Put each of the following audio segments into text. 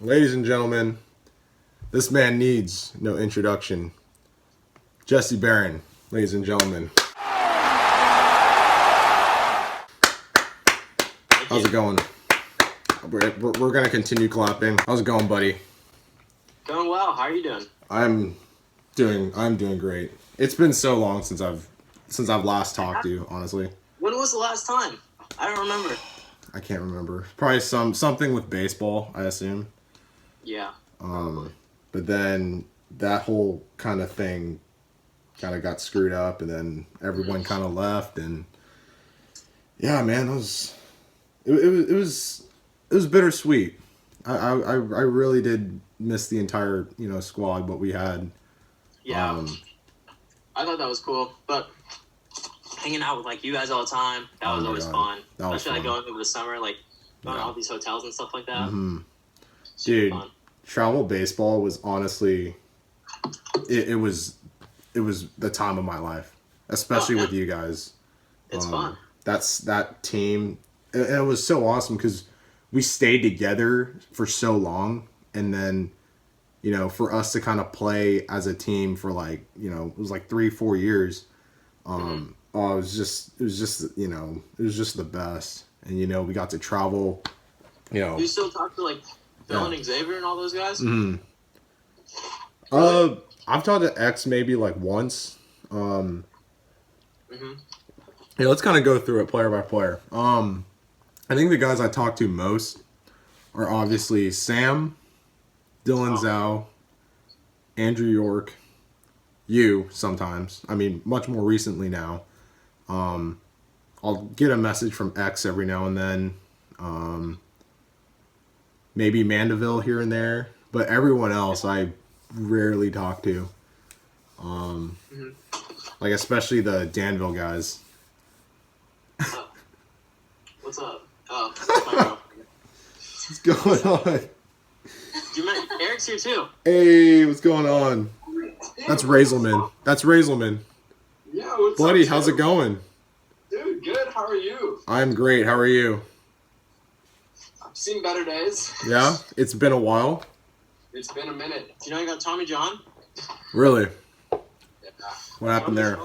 Ladies and gentlemen, this man needs no introduction. Jessie Barron, ladies and gentlemen. How's it going? We're going to continue clapping. How's it going, buddy? Going well. How are you doing? I'm doing great. It's been so long since I've last talked to you, honestly. When was the last time? I don't remember. I can't remember. Probably something with baseball, I assume. Yeah. But then that whole kind of thing kind of got screwed up, and then everyone kind of left, and yeah, man, it was bittersweet. I really did miss the entire squad what we had. Yeah. I thought that was cool, but hanging out with like you guys all the time, that was always fun. Especially like going over the summer, like going to all these hotels and stuff like that. Mm-hmm. Dude, fun. Travel baseball was honestly, it was the time of my life, especially with you guys. It's fun. That team, and it was so awesome because we stayed together for so long, and then for us to kind of play as a team for like it was like 3-4 years. Oh, it was just the best, and we got to travel. You still talk to like Phil and Xavier and all those guys? Mm-hmm. I've talked to X maybe like once. Yeah, let's kind of go through it player by player. I think the guys I talk to most are obviously Sam, Dylan Zhao, Andrew York, you sometimes. I mean, much more recently now. I'll get a message from X every now and then. Maybe Mandeville here and there, but everyone else I rarely talk to. Like especially the Danville guys. What's up? Oh, that's my girl. What's going on? You met Eric's here too. Hey, what's going on? That's Razelman. Yeah, what's buddy, up, how's it going? Dude, good. How are you? I'm great. How are you? I've seen better days. Yeah? It's been a while? It's been a minute. Do you know you got Tommy John? Really? Yeah. What happened there?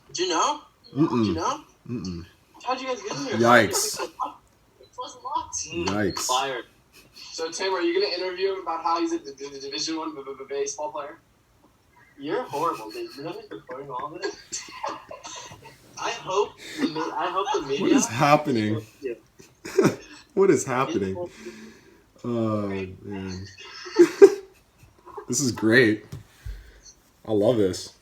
Did you know? Mm-mm. Did you know? Mm-mm. How'd you guys get in here? Yikes. It wasn't locked. Yikes. Fired. So, Tim, are you going to interview him about how he's a Division I baseball player? You're horrible, dude. You know you're recording all of it? I hope the media... What is happening? What is happening? Oh, man. This is great. I love this.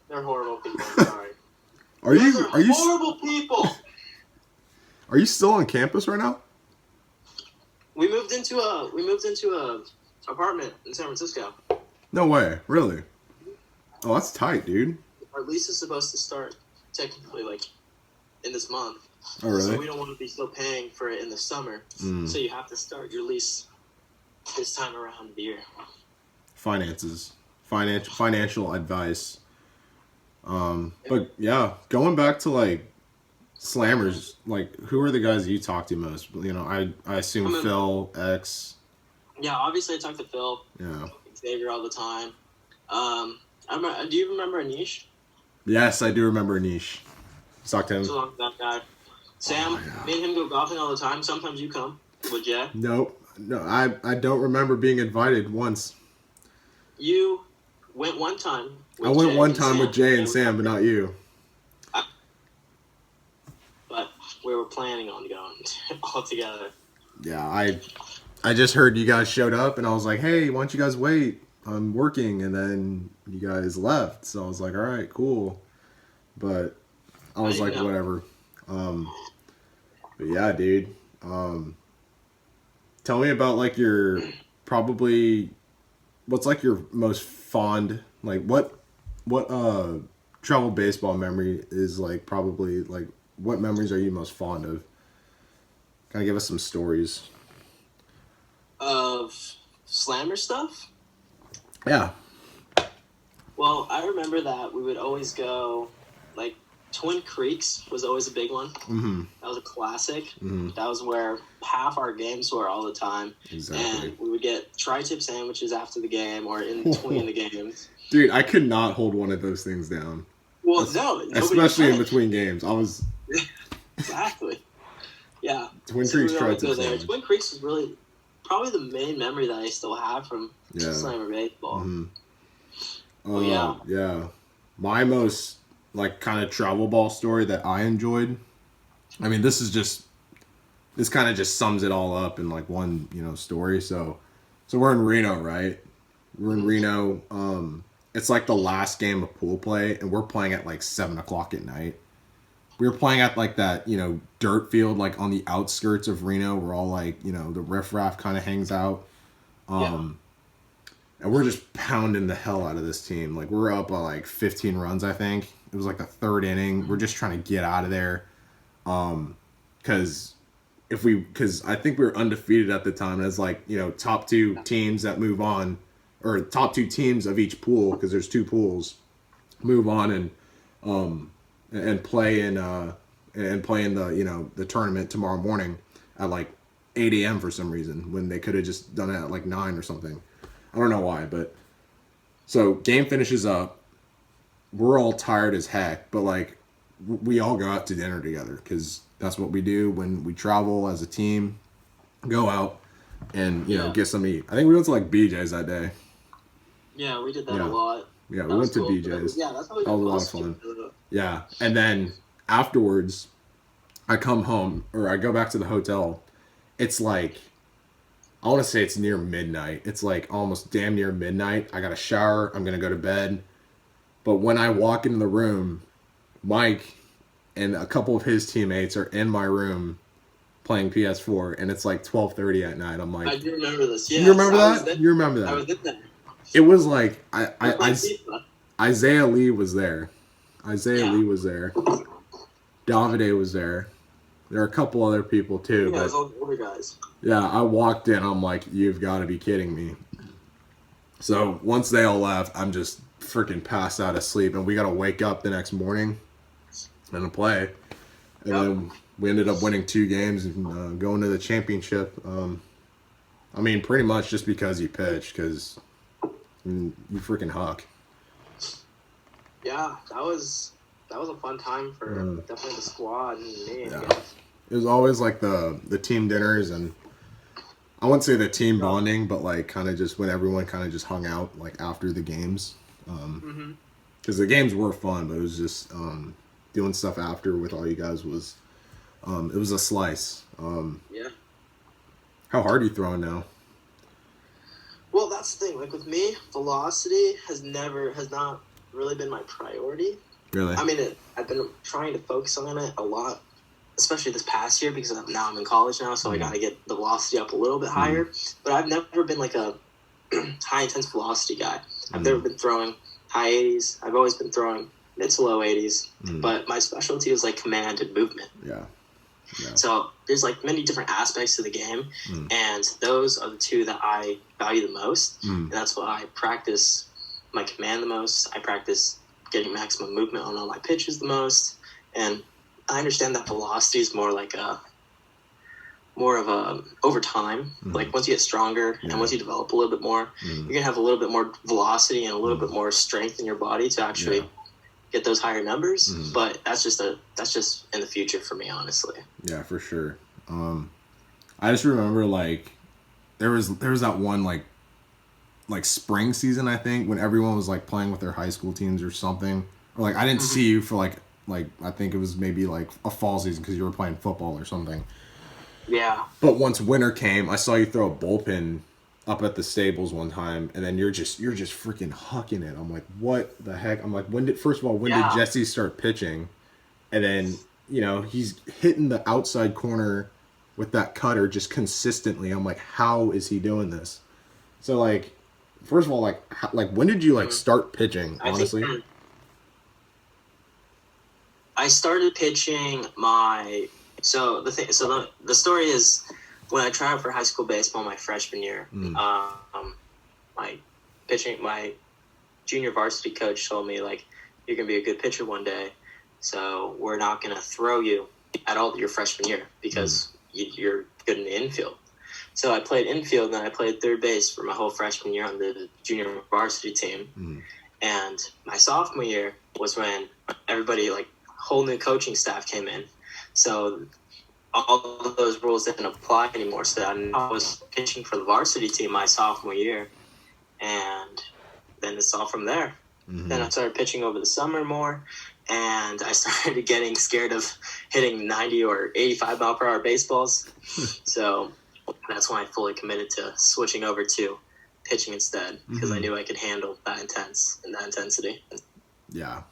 They're horrible people. I'm sorry. Are you horrible people? Are you still on campus right now? We moved into a apartment in San Francisco. No way. Really? Oh, that's tight, dude. Our lease is supposed to start technically like in this month. Oh, really? So we don't want to be still paying for it in the summer. So you have to start your lease this time around the year. Financial advice. But yeah, going back to like slammers, like who are the guys you talk to most? I assume Phil, X. Yeah, obviously I talk to Phil. Yeah. Xavier all the time. Do you remember Anish? Yes, I do remember Anish. Talk to him. That guy. Sam, me and him go golfing all the time. Sometimes you come with Jay. Nope. No, I don't remember being invited once. You went one time. I went one time with Jay and Sam, but not you. But we were planning on going all together. Yeah, I just heard you guys showed up, and I was like, hey, why don't you guys wait? I'm working, and then you guys left. So I was like, all right, cool. But I was like, whatever. But yeah, dude. Tell me about like your what's like your most fond, like what travel baseball memory is like probably like what memories are you most fond of? Kind of give us some stories. Of slammer stuff? Yeah. Well, I remember that we would always go, like, Twin Creeks was always a big one. Mm-hmm. That was a classic. Mm-hmm. That was where half our games were all the time. Exactly. And we would get tri-tip sandwiches after the game or in between the games. Dude, I could not hold one of those things down. Well, no. Especially in between games. I was... Exactly. Yeah. Twin Creeks tri-tip sandwich. Twin Creeks is really probably the main memory that I still have from Slammer baseball. Mm-hmm. Yeah. My most like kind of travel ball story that I enjoyed. I mean, this kind of just sums it all up in like one, story. So we're in Reno, right? We're in Reno. It's like the last game of pool play, and we're playing at like 7:00 at night. We were playing at like that, dirt field, like on the outskirts of Reno, where all like, the riffraff kind of hangs out. And we're just pounding the hell out of this team. Like, we're up by like 15 runs, I think. It was like the third inning. We're just trying to get out of there. Because I think we were undefeated at the time. As like, top two teams that move on, or top two teams of each pool, because there's two pools, move on and play in the the tournament tomorrow morning at like 8 a.m. for some reason, when they could have just done it at like 9 or something. I don't know why, but so game finishes up. We're all tired as heck, but like we all go out to dinner together because that's what we do when we travel as a team. Go out and get some eat. I think we went to like BJ's that day. Yeah, we did that a lot. Yeah, we went to BJ's. That's how we that was a lot of fun. Yeah, and then afterwards, I come home or I go back to the hotel. It's like, I want to say it's near midnight. It's like almost damn near midnight. I got a shower. I'm going to go to bed. But when I walk into the room, Mike and a couple of his teammates are in my room playing PS4, and it's like 12:30 at night. I'm like... I do remember this. Yeah, you remember that? You remember that? I was in there. It was like... Isaiah Lee was there. Lee was there. Davide was there. There are a couple other people too. Yeah, but it was all the older guys. Yeah, I walked in. I'm like, you've got to be kidding me. So once they all left, I'm just freaking passed out of sleep, and we got to wake up the next morning and play. And then we ended up winning 2 games and going to the championship. I mean, pretty much just because you pitched, because you freaking huck. Yeah, that was a fun time for definitely the squad and me. Yeah. It was always like the team dinners, and I wouldn't say the team bonding, but like kind of just when everyone kind of just hung out like after the games. Because the games were fun, but it was just doing stuff after with all you guys was it was a slice. Yeah. How hard are you throwing now? Well, that's the thing. Like with me, velocity has not really been my priority. Really? I mean, I've been trying to focus on it a lot, especially this past year, because now I'm in college now, so I got to get the velocity up a little bit higher. But I've never been like a high intense velocity guy. I've never been throwing high 80s. I've always been throwing mid to low 80s. But my specialty is like command and movement. Yeah. So there's like many different aspects to the game, and those are the two that I value the most. And that's what I practice my command the most. I practice getting maximum movement on all my pitches the most. And I understand that velocity is more of a over time. Like once you get stronger and once you develop a little bit more, you're gonna have a little bit more velocity and a little bit more strength in your body to actually get those higher numbers. But that's just in the future for me, honestly. Yeah, for sure. I just remember like there was that one like spring season, I think, when everyone was like playing with their high school teams or something. Or like I didn't see you for like I think it was maybe like a fall season because you were playing football or something. Yeah. But once winter came, I saw you throw a bullpen up at the stables one time, and then you're just freaking hucking it. I'm like, what the heck? I'm like, when did Jessie start pitching? And then, he's hitting the outside corner with that cutter just consistently. I'm like, how is he doing this? So like, first of all, like when did you like start pitching, honestly? I started pitching the story is when I tried out for high school baseball my freshman year, my junior varsity coach told me like, you're gonna be a good pitcher one day. so we're not going to throw you at all your freshman year because you're good in the infield. So I played infield, and then I played third base for my whole freshman year on the junior varsity team. And my sophomore year was when everybody, like, whole new coaching staff came in. So all of those rules didn't apply anymore. So I was pitching for the varsity team my sophomore year, and then it's all from there. Then I started pitching over the summer more, and I started getting scared of hitting 90 or 85 mile per hour baseballs. So that's when I fully committed to switching over to pitching instead, because I knew I could handle that intensity. Yeah.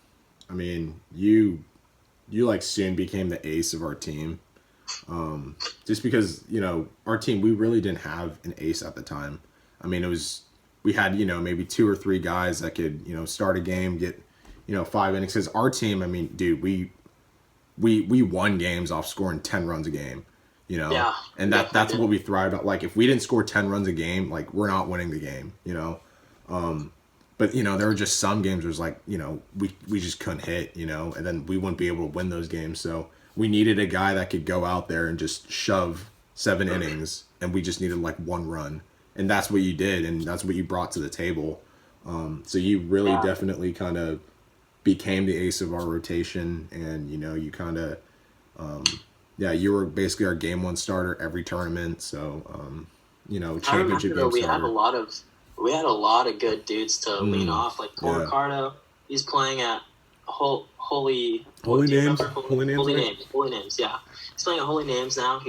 I mean, you like soon became the ace of our team. Just because, you know, our team, we really didn't have an ace at the time. I mean, we had, you know, maybe 2 or 3 guys that could, you know, start a game, get, you know, 5 innings. Because our team, I mean, dude, we won games off scoring 10 runs a game, you know? Yeah. And that's what we thrived on. Like, if we didn't score 10 runs a game, like, we're not winning the game, you know? But, you know, there were just some games where it was like, you know, we just couldn't hit, you know? And then we wouldn't be able to win those games. So we needed a guy that could go out there and just shove 7 innings, and we just needed, like, 1 run. And that's what you did, and that's what you brought to the table. So you really definitely kind of became the ace of our rotation, and, you know, you kind of, you were basically our game 1 starter every tournament. So, you know, championship game we starter. We had a lot of good dudes to lean off, like Paul Ricardo. He's playing at Holy Names. Yeah, he's playing at Holy Names now.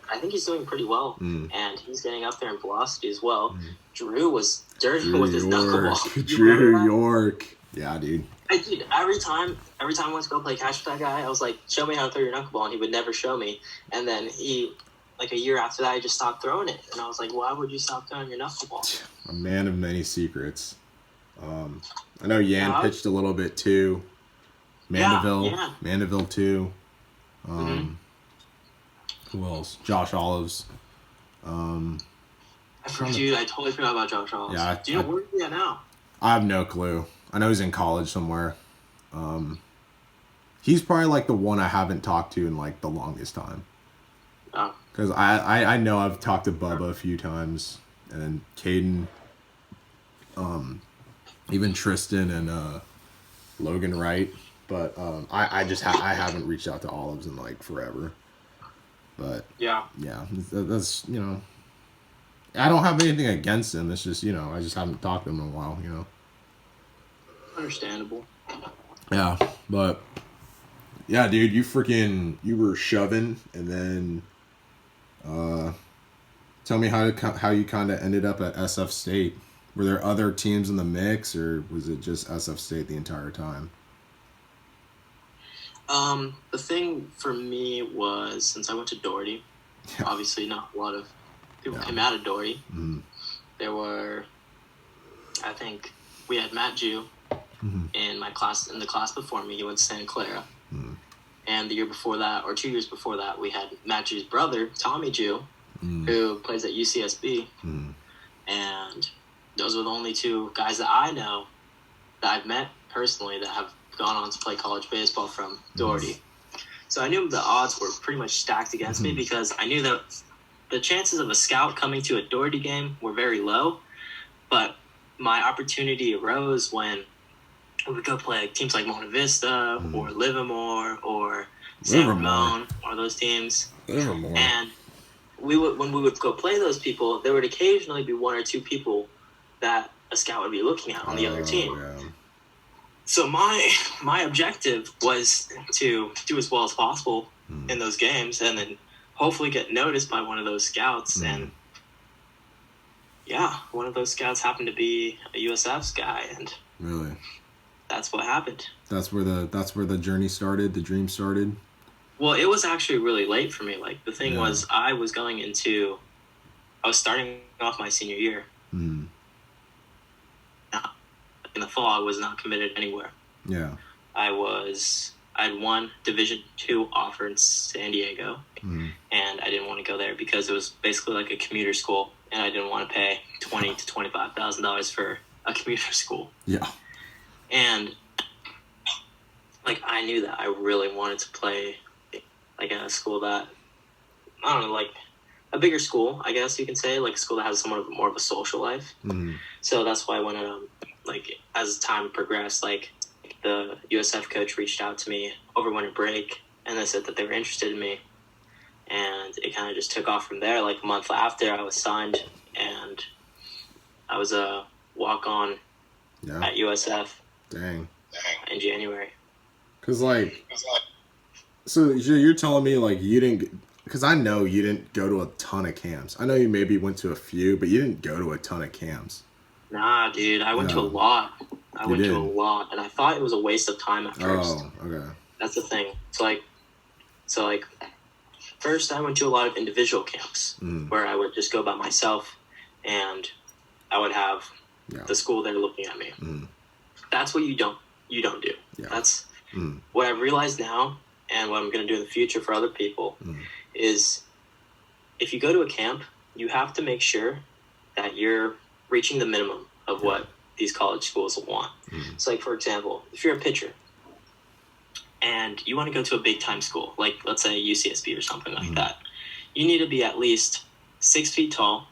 I think he's doing pretty well, and he's getting up there in velocity as well. Drew was dirty with his knuckleball. Drew York. Yeah, dude. Every time I went to go play catch with that guy, I was like, show me how to throw your knuckleball, and he would never show me. And then like a year after that, I just stopped throwing it. And I was like, why would you stop throwing your knuckleball? A man of many secrets. I know Yan pitched a little bit too. Mandeville too. Who else? Josh Olives. I totally forgot about Josh Olives. Yeah, do you know where he's at now? I have no clue. I know he's in college somewhere. He's probably like the one I haven't talked to in like the longest time. Oh. Because I know I've talked to Bubba a few times, and Caden, even Tristan and Logan Wright, but I haven't reached out to Olives in like forever. But yeah, that's, you know, I don't have anything against him. It's just, you know, I just haven't talked to him in a while, you know. Understandable. Yeah, but yeah, dude, you were shoving, and then tell me how you kind of ended up at SF State. Were there other teams in the mix, or was it just SF State the entire time? The thing for me was, since I went to Doherty, obviously not a lot of people came out of Doherty. There were, I think, we had Matt Jew in the class before me. He went to Santa Clara. And the year before that, or 2 years before that, we had Matt Jew's brother, Tommy Jew, who plays at UCSB. And those were the only 2 guys that I know that I've met personally that have gone on to play college baseball from Doherty. So I knew the odds were pretty much stacked against me, because I knew that the chances of a scout coming to a Doherty game were very low. But my opportunity arose when we would go play teams like Monte Vista or Livermore or San Ramon or those teams. And when we would go play those people, there would occasionally be 1 or 2 people that a scout would be looking at on the other team. Yeah. So my objective was to do as well as possible in those games, and then hopefully get noticed by one of those scouts. And one of those scouts happened to be a USF's guy, and really, that's what happened. That's where the journey started. The dream started. Well, it was actually really late for me. Like, the thing was, I was starting off my senior year. In the fall, I was not committed anywhere. Yeah. I had 1 Division II offer in San Diego, and I didn't want to go there because it was basically like a commuter school, and I didn't want to pay $20,000 to $25,000 for a commuter school. Yeah. And like I knew that I really wanted to play like in a school that, I don't know, like a bigger school, I guess you can say, like a school that has somewhat more of a social life. Mm-hmm. So that's why when like as time progressed, like the USF coach reached out to me over winter break, and they said that they were interested in me, and it kind of just took off from there. Like a month after, I was signed, and I was a walk-on at USF. Dang. In January. Because like, so you're telling me like you didn't, because I know you didn't go to a ton of camps. I know you maybe went to a few, but you didn't go to a ton of camps. Nah, dude, I went to a lot. I went did? to a lot, and I thought it was a waste of time at first. Oh, okay. That's the thing. So like, first I went to a lot of individual camps where I would just go by myself, and I would have the school there looking at me. That's what you don't do. Yeah. That's what I've realized now, and what I'm going to do in the future for other people is, if you go to a camp, you have to make sure that you're reaching the minimum of what these college schools want. So like, for example, if you're a pitcher and you want to go to a big time school, like let's say UCSB or something like that, you need to be at least 6 feet tall.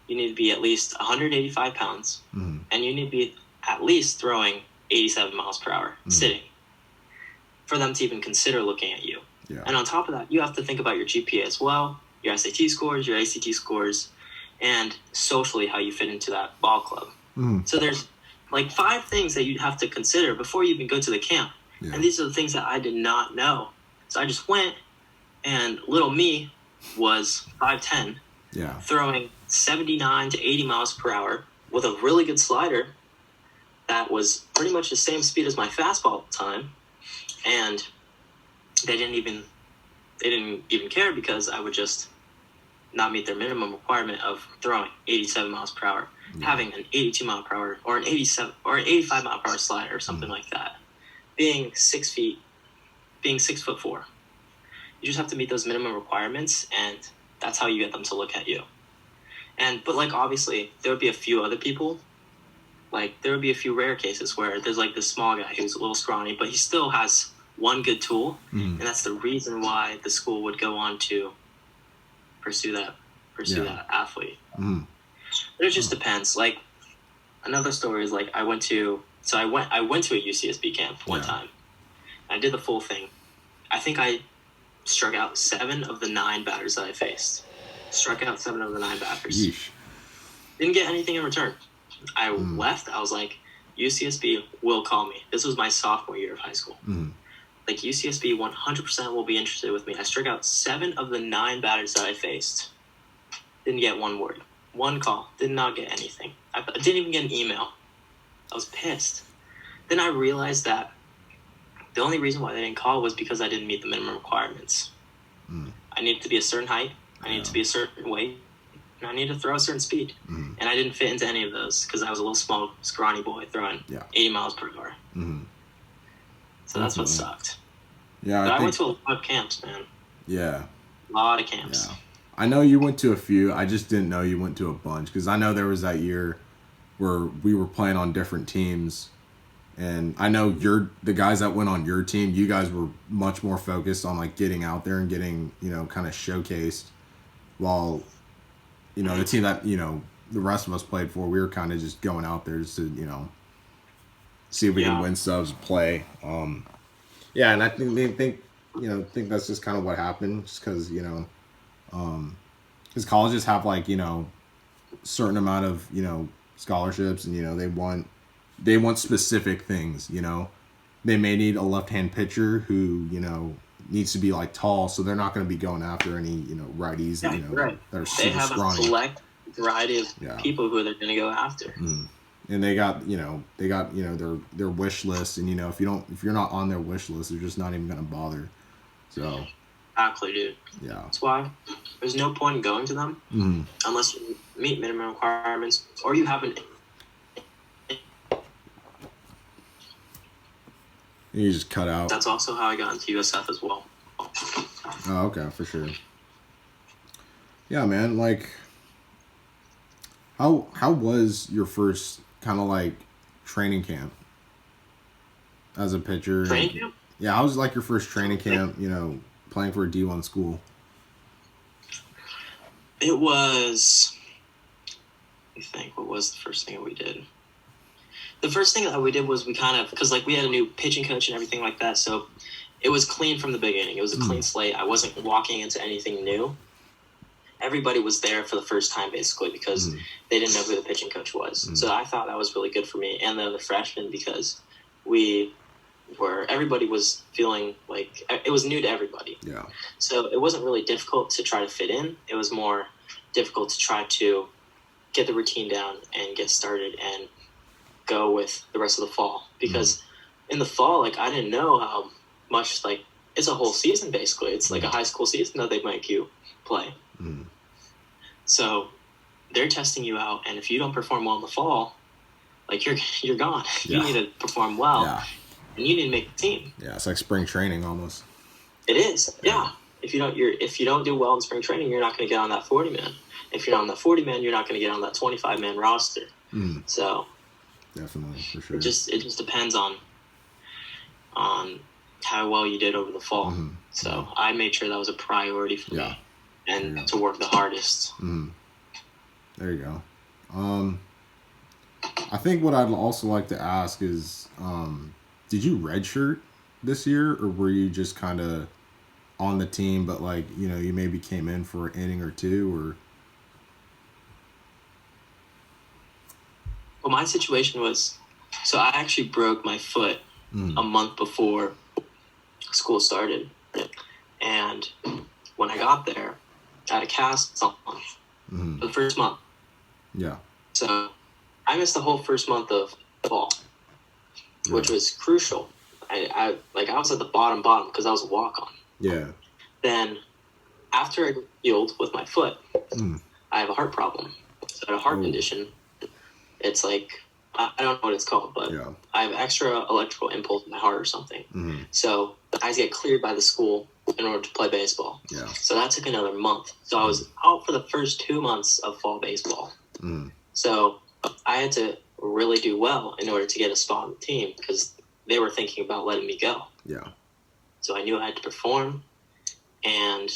You need to be at least 185 pounds, and you need to be at least throwing 87 miles per hour sitting for them to even consider looking at you. Yeah. And on top of that, you have to think about your GPA as well, your SAT scores, your ACT scores, and socially how you fit into that ball club. So there's like 5 things that you'd have to consider before you even go to the camp. Yeah. And these are the things that I did not know. So I just went, and little me was 5'10", throwing 79 to 80 miles per hour with a really good slider that was pretty much the same speed as my fastball at the time. And they didn't even care, because I would just not meet their minimum requirement of throwing 87 miles per hour, having an 82 mile per hour or an 87 or an 85 mile per hour slider or something like that. Being 6'4", you just have to meet those minimum requirements, and that's how you get them to look at you. But like, obviously there would be a few other people, like there would be a few rare cases where there's like this small guy who's a little scrawny, but he still has one good tool, and that's the reason why the school would go on to pursue that athlete. But it just depends. Like, another story is like, I went to a UCSB camp one time. I did the full thing. I think I struck out 7 of the 9 batters that I faced. Struck out 7 of the 9 batters. Yeesh. Didn't get anything in return. I left. I was like, UCSB will call me. This was my sophomore year of high school. Like, UCSB 100% will be interested with me. I struck out 7 of the 9 batters that I faced. Didn't get one word. One call. Did not get anything. I didn't even get an email. I was pissed. Then I realized that the only reason why they didn't call was because I didn't meet the minimum requirements. I needed to be a certain height. I needed to be a certain weight. And I needed to throw a certain speed. And I didn't fit into any of those because I was a little small, scrawny boy throwing 80 miles per hour. So that's what sucked. Yeah, but I went to a lot of camps, man. Yeah. A lot of camps. Yeah. I know you went to a few. I just didn't know you went to a bunch, because I know there was that year where we were playing on different teams, and I know the guys that went on your team, you guys were much more focused on like getting out there and getting, kind of showcased, while, the team that, the rest of us played for, we were kind of just going out there just to, see if we can win subs, play. Yeah, and I think that's just kind of what happened, just because, because colleges have like, certain amount of, scholarships, and, they want specific things, they may need a left-hand pitcher who, needs to be like tall, so they're not going to be going after any, righties, that are super they have scrawny. A select variety of people who they're going to go after. And they got their wish list, and if you're not on their wish list, they're just not even going to bother. So exactly, dude. Yeah, that's why there's no point in going to them unless you meet minimum requirements or you have an. You just cut out. That's also how I got into USF as well. Oh, okay, for sure. Yeah, man. Like, how was your first kind of like training camp? as a pitcher? Training camp? Yeah, how was like your first training camp, playing for a D1 school? It was, I think, what was the first thing that we did? The first thing that we did was we kind of, because like we had a new pitching coach and everything like that, so it was clean from the beginning. It was a clean slate. I wasn't walking into anything new. Everybody was there for the first time, basically, because they didn't know who the pitching coach was. So I thought that was really good for me and the other freshmen, because everybody was feeling like it was new to everybody. Yeah. So it wasn't really difficult to try to fit in. It was more difficult to try to get the routine down and get started and go with the rest of the fall. Because in the fall, like, I didn't know how much, like, it's a whole season, basically. It's like a high school season that they make you play. So they're testing you out, and if you don't perform well in the fall, like, you're gone. You need to perform well, and you need to make the team. Yeah, it's like spring training almost. It is, yeah. If you don't do well in spring training, you're not going to get on that 40-man. If you're on that 40-man, you're not going to get on that 25-man roster. So definitely, for sure. It just depends on how well you did over the fall. So I made sure that was a priority for me, and to work the hardest. There you go. I think what I'd also like to ask is, did you redshirt this year, or were you just kind of on the team, but like, you maybe came in for an inning or two, or? Well, my situation was, so I actually broke my foot a month before school started. And when I got there, I had a cast on for the first month. Yeah. So I missed the whole first month of fall, which was crucial. I was at the bottom because I was a walk-on. Yeah. Then after I healed with my foot, I have a heart problem. So I had a heart condition. It's like, I don't know what it's called, but I have extra electrical impulse in my heart or something. So I had to get cleared by the school in order to play baseball. Yeah. So that took another month. So I was out for the first 2 months of fall baseball. So I had to really do well in order to get a spot on the team, because they were thinking about letting me go. Yeah. So I knew I had to perform, and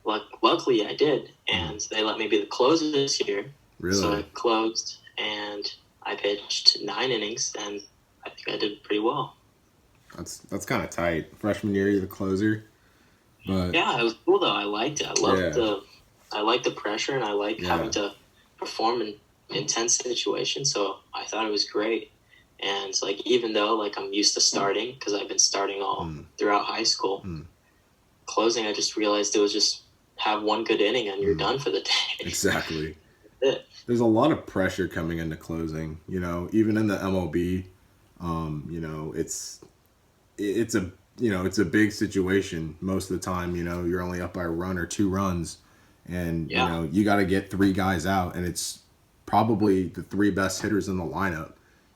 luckily I did, and they let me be the closer this year. Really? So I closed, and I pitched 9 innings, and I think I did pretty well. That's kind of tight. Freshman year, you're the closer. But yeah, it was cool though. I liked it. I liked the pressure, and I liked having to perform in intense situations. So I thought it was great. And like, even though like I'm used to starting, because I've been starting all throughout high school, closing, I just realized it was just have one good inning and you're done for the day. Exactly. There's a lot of pressure coming into closing. Even in the MLB, it's a big situation most of the time. You're only up by a run or 2 runs, and you got to get 3 guys out, and it's probably the 3 best hitters in the lineup.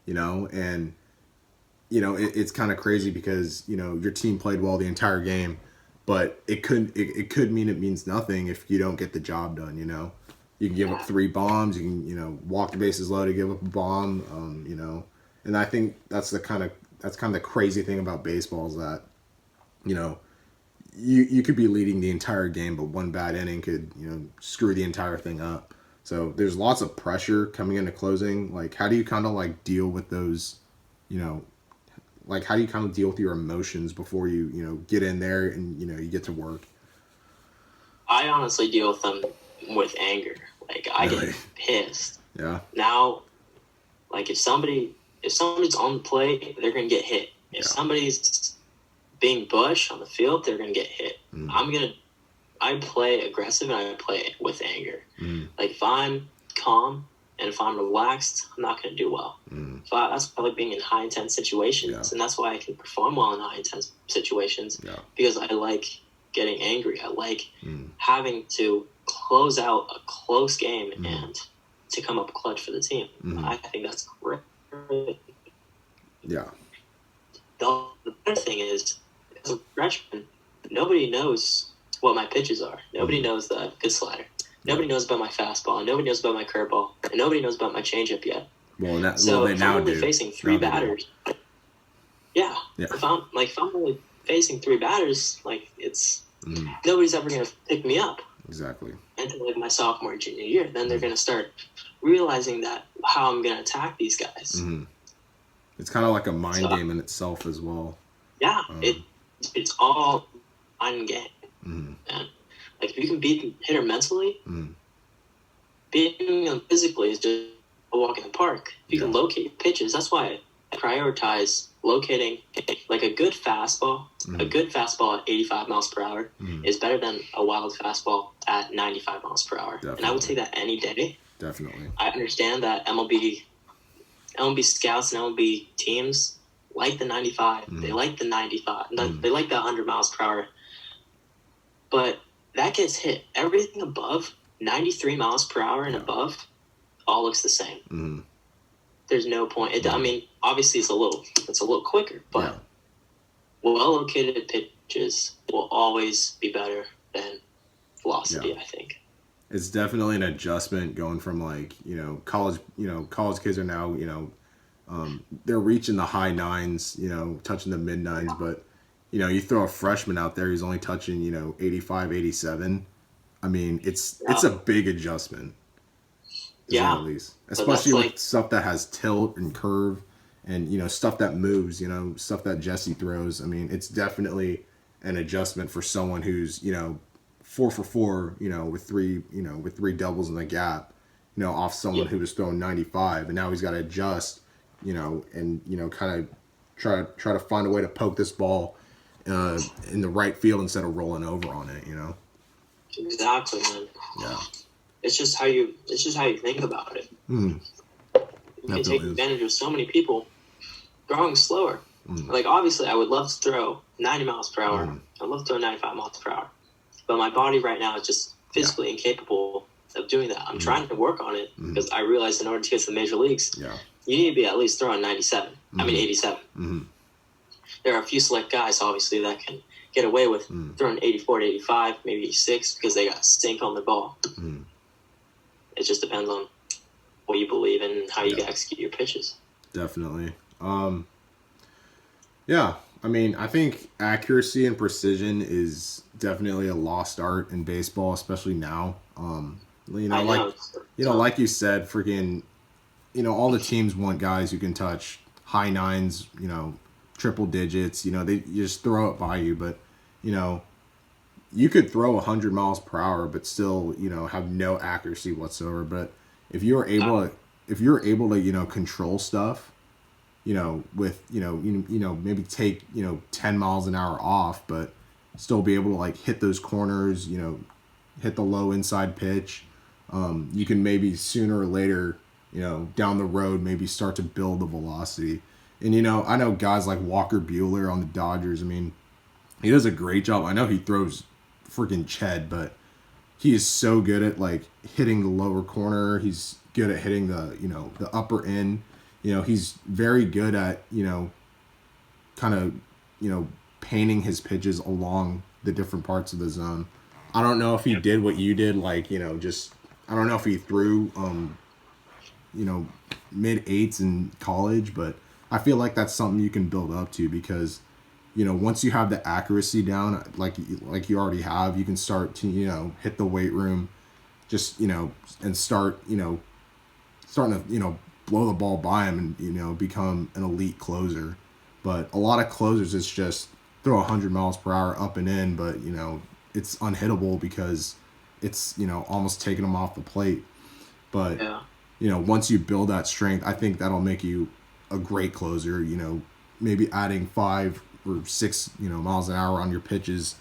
And it's kind of crazy because your team played well the entire game, but it could mean it means nothing if you don't get the job done. You can give up 3 bombs, you can walk the bases loaded, give up a bomb, and I think that's kind of the crazy thing about baseball is that you could be leading the entire game, but one bad inning could screw the entire thing up. So there's lots of pressure coming into closing. Like, how do you kind of like deal with those, like how do you kind of deal with your emotions before you get in there and you get to work? I honestly deal with them with anger. Like, I get pissed. Yeah. Now, like, if somebody's on the plate, they're gonna get hit. If somebody's being Bush on the field, they're gonna get hit. I play aggressive and I play it with anger. Like, if I'm calm and if I'm relaxed, I'm not going to do well. So that's probably being in high intense situations, and that's why I can perform well in high intense situations, because I like getting angry. I like having to close out a close game and to come up clutch for the team. I think that's great. Yeah. The better thing is, as a freshman, nobody knows what my pitches are. Nobody knows that I have a good slider. Nobody knows about my fastball. Nobody knows about my curveball. And nobody knows about my changeup yet. Well, so if I'm only facing 3 batters, Yeah. Yeah. If I'm only facing 3 batters, like nobody's ever gonna pick me up. Exactly. Until like my sophomore and junior year, then they're gonna start realizing that how I'm gonna attack these guys. Mm-hmm. It's kind of like a mind game in itself as well. Yeah, it's all mind game. Mm-hmm. And like if you can beat the hitter mentally, mm-hmm. beating them physically is just a walk in the park. If you can locate pitches, that's why I prioritize locating like a good fastball. Mm-hmm. A good fastball at 85 miles per hour mm-hmm. is better than a wild fastball at 95 miles per hour. Definitely. And I would take that any day. Definitely. I understand that MLB scouts and MLB teams like the 95. Mm-hmm. They like the 95. Mm-hmm. They like the 100 miles per hour. But that gets hit. Everything above 93 miles per hour and above all looks the same. Mm-hmm. There's no point. I mean, obviously it's a little quicker, but well-located pitches will always be better than velocity, I think. It's definitely an adjustment going from like, college kids are now, they're reaching the high 9s, touching the mid 9s, but you throw a freshman out there, he's only touching, 85, 87. I mean, it's a big adjustment. Yeah. At least. Especially with stuff that has tilt and curve and, stuff that moves, stuff that Jessie throws. I mean, it's definitely an adjustment for someone who's, 4 for 4, with three doubles in the gap, off someone who was throwing 95, and now he's got to adjust, and kind of try to find a way to poke this ball in the right field instead of rolling over on it, Exactly, man. Yeah. It's just how you think about it. Mm. You can take advantage of so many people throwing slower. Mm. Like obviously, I would love to throw 90 miles per hour. Mm. I'd love to throw 95 miles per hour. But my body right now is just physically incapable of doing that. I'm trying to work on it because I realize in order to get to the major leagues, you need to be at least throwing 97. I mean 87. Mm-hmm. There are a few select guys, obviously, that can get away with throwing 84 to 85, maybe 86, because they got stink on the ball. Mm. It just depends on what you believe in and how you execute your pitches. Definitely. I mean, I think accuracy and precision is definitely a lost art in baseball, especially now. Like you said, freaking, all the teams want guys who can touch high 9s, triple digits. They just throw it by you, but you could throw 100 miles per hour, but still, have no accuracy whatsoever. But if you're able to, control stuff, with, maybe take, 10 miles an hour off, but still be able to like hit those corners, hit the low inside pitch. You can maybe sooner or later, down the road, maybe start to build the velocity. And, I know guys like Walker Buehler on the Dodgers. I mean, he does a great job. I know he throws freaking Ched, but he is so good at like hitting the lower corner. He's good at hitting the, the upper end. He's very good at, kind of, painting his pitches along the different parts of the zone. I don't know if he did what you did, like, I don't know if he threw, mid 8s in college, but I feel like that's something you can build up to because, once you have the accuracy down, like you already have, you can start to, hit the weight room, just, and start, starting to, blow the ball by him and, become an elite closer. But a lot of closers, it's just throw 100 miles per hour up and in, but, it's unhittable because it's, almost taking them off the plate. But, once you build that strength, I think that'll make you a great closer, maybe adding 5 or 6, miles an hour on your pitches,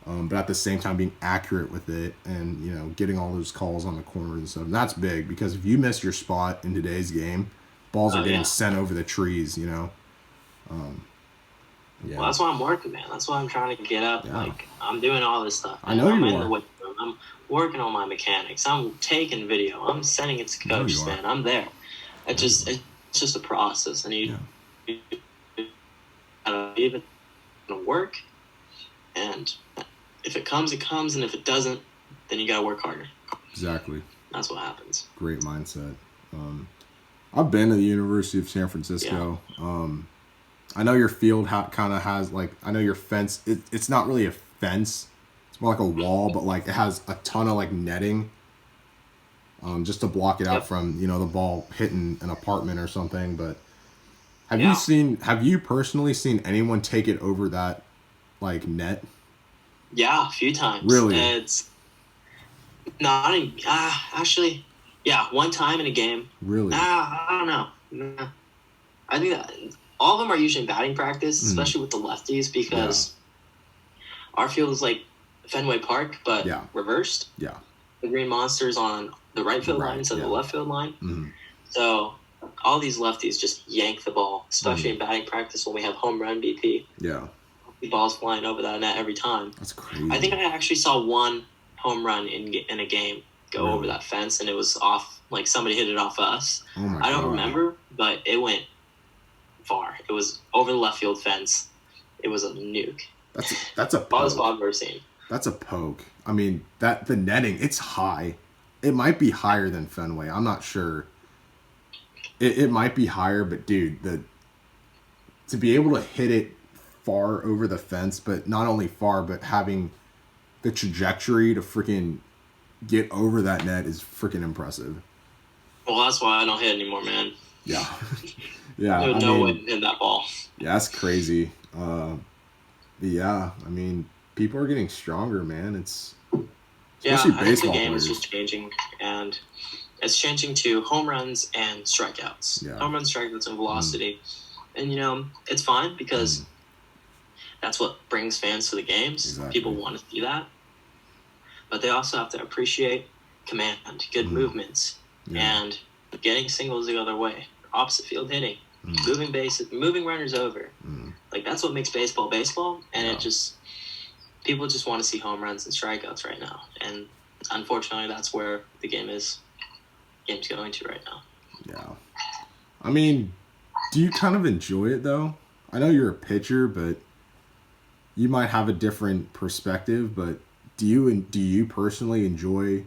but at the same time being accurate with it and, getting all those calls on the corners and stuff. And that's big because if you miss your spot in today's game, balls are getting sent over the trees, Well, that's why I'm working, man. That's why I'm trying to get up. Yeah. Like, I'm doing all this stuff. I know I'm you in are. the weight room. I'm working on my mechanics. I'm taking video. I'm sending it to coach, man. I'm there. It's just a process. And you even work. And if it comes, it comes. And if it doesn't, then you got to work harder. Exactly. That's what happens. Great mindset. I've been to the University of San Francisco. I know your field kind of has like, I know your fence. It's not really a fence. It's more like a wall, but like it has a ton of like netting, just to block it out from the ball hitting an apartment or something. But have you personally seen anyone take it over that like net? Yeah, a few times. Really? It's not actually, yeah, one time in a game. Really? I don't know. I think that all of them are usually in batting practice, especially with the lefties, because our field is like Fenway Park, but reversed. Yeah. The Green Monster's on the right field line instead of the left field line. Mm-hmm. So all these lefties just yank the ball, especially in batting practice when we have home run BP. Yeah. The ball's flying over that net every time. That's crazy. I think I actually saw one home run in a game go over that fence, and it was off, like somebody hit it off us. Oh my I don't God. remember, but it went far. It was over the left field fence. It was a nuke. That's a Ball's poke. ball I've ever seen. That's a poke. I mean, the netting, it's high. It might be higher than Fenway. I'm not sure. It might be higher, but dude, to be able to hit it far over the fence, but not only far, but having the trajectory to freaking get over that net is freaking impressive. Well, that's why I don't hit anymore, man. Yeah. Yeah. There's no way to hit that ball. Yeah, that's crazy. Yeah, I mean, people are getting stronger, man. It's especially I think baseball the game players. is just changing, and it's changing to home runs and strikeouts. Yeah. Home runs, strikeouts, and velocity. And, it's fine because that's what brings fans to the games. Exactly. People want to see that. But they also have to appreciate command, good movements, and getting singles the other way, opposite field hitting, moving bases, moving runners over. Like, that's what makes baseball, and people just want to see home runs and strikeouts right now. And unfortunately, that's where the game's going to right now. Yeah. I mean, do you kind of enjoy it, though? I know you're a pitcher, but you might have a different perspective, but do you personally enjoy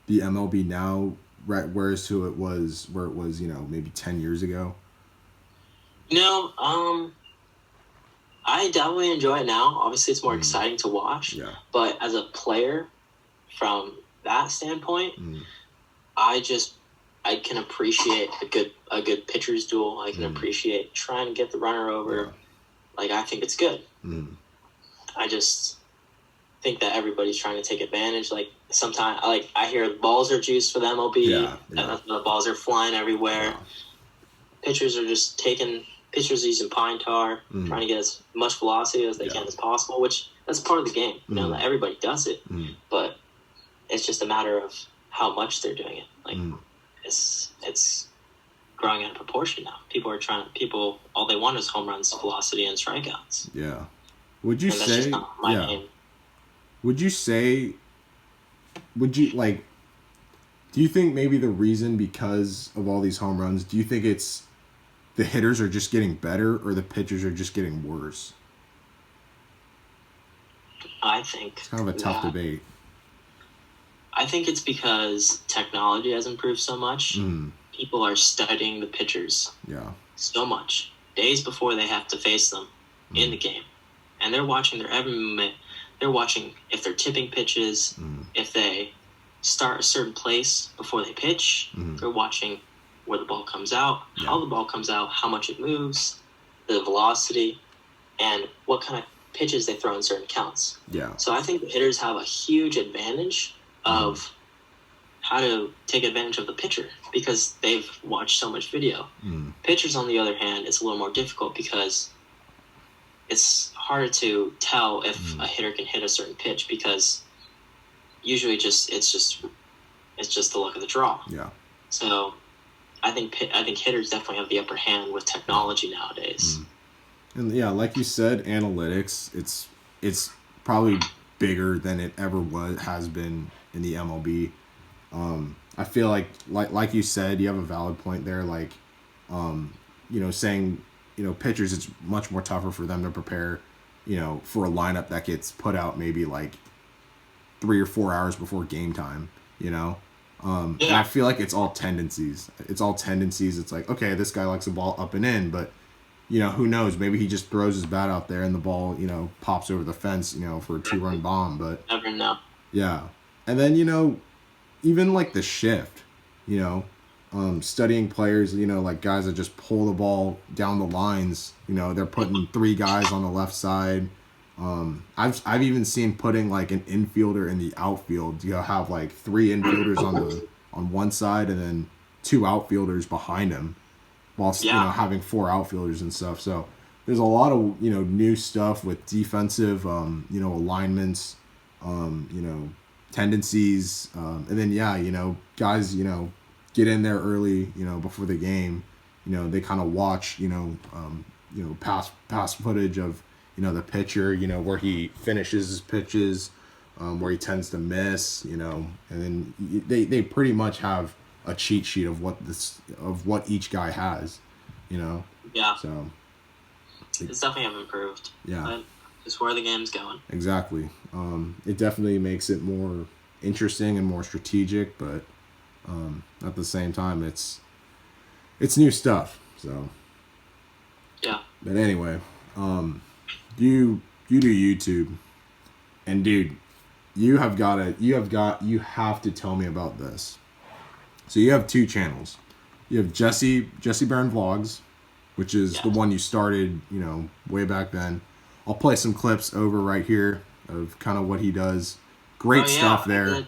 the MLB now, right, whereas where it was, maybe 10 years ago? I definitely enjoy it now. Obviously, it's more exciting to watch. Yeah. But as a player, from that standpoint, I can appreciate a good pitcher's duel. I can appreciate trying to get the runner over. Yeah. Like, I think it's good. I just think that everybody's trying to take advantage. Like, sometimes, I hear balls are juiced for the MLB. The balls are flying everywhere. Yeah. Pitchers are just pitchers using pine tar, trying to get as much velocity as they can as possible, which that's part of the game. That everybody does it, but it's just a matter of how much they're doing it. Like, it's growing out of proportion now. People all they want is home runs, velocity, and strikeouts. Yeah. Would you and that's say? Just not my game. Would you like? Do you think maybe the reason because of all these home runs? Do you think it's the hitters are just getting better, or the pitchers are just getting worse? I think It's kind of a tough debate. I think it's because technology has improved so much. People are studying the pitchers so much days before they have to face them in the game, and they're watching their every movement. They're watching if they're tipping pitches, if they start a certain place before they pitch. They're watching where the ball comes out, how the ball comes out, how much it moves, the velocity, and what kind of pitches they throw in certain counts. Yeah. So I think the hitters have a huge advantage of how to take advantage of the pitcher because they've watched so much video. Pitchers, on the other hand, it's a little more difficult because it's harder to tell if a hitter can hit a certain pitch because usually it's just the luck of the draw. Yeah. So I think hitters definitely have the upper hand with technology nowadays. And like you said, analytics, it's probably bigger than it ever has been in the MLB. I feel like you said, you have a valid point there. Like, saying, pitchers, it's much more tougher for them to prepare, for a lineup that gets put out maybe like 3 or 4 hours before game time, And I feel like it's all tendencies. It's like, okay, this guy likes the ball up and in, but, who knows? Maybe he just throws his bat out there and the ball, pops over the fence, for a 2-run bomb. But never know. Yeah. And then, even like the shift, studying players, like guys that just pull the ball down the lines, they're putting 3 guys on the left side. I've even seen putting like an infielder in the outfield. Have like 3 infielders on one side and then 2 outfielders behind him, while having 4 outfielders and stuff. So there's a lot of new stuff with defensive alignments, tendencies, and then guys get in there early before the game. They kind of watch past footage of the pitcher where he finishes his pitches, where he tends to miss, and then they pretty much have a cheat sheet of what each guy has, Yeah. So it's definitely have improved. Yeah. But just where the game's going. Exactly. It definitely makes it more interesting and more strategic, but at the same time, it's new stuff. So yeah. But anyway, you do YouTube, and dude, you have to tell me about this. So you have 2 channels. You have Jessie Barron Vlogs, which is the one you started, way back then. I'll play some clips over right here of kind of what he does. Great stuff there.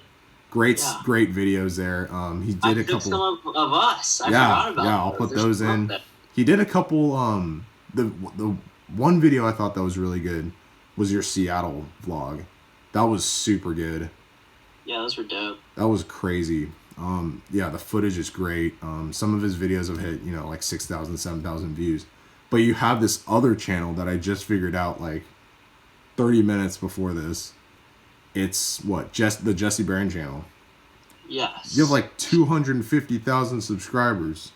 Great videos there. He did a couple. Some of us. I forgot about. Yeah, I'll put those in. He did a couple. The one video I thought that was really good was your Seattle vlog. That was super good. Yeah, those were dope. That was crazy. The footage is great. Some of his videos have hit, like 6,000, 7,000 views. But you have this other channel that I just figured out like 30 minutes before this. It's the Jessie Barron channel. Yes. You have like 250,000 subscribers.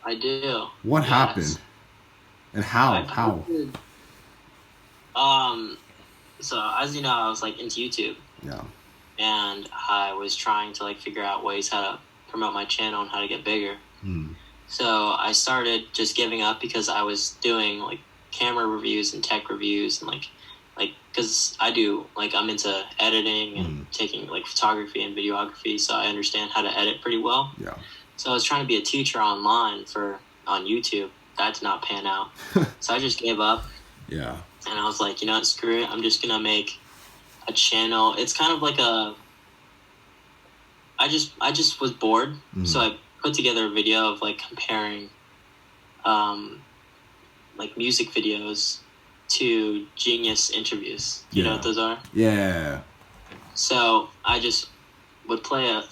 I do. What happened? And how? How? So as you know, I was like into YouTube. Yeah. And I was trying to like figure out ways how to promote my channel and how to get bigger. So I started just giving up because I was doing like camera reviews and tech reviews and like because I'm into editing and taking like photography and videography, so I understand how to edit pretty well. Yeah. So I was trying to be a teacher online on YouTube. That did not pan out. So I just gave up. Yeah. And I was like, screw it. I'm just gonna make a channel. It's kind of like I just was bored, so I put together a video of like comparing like music videos to Genius interviews. You know what those are? Yeah. So I just would play a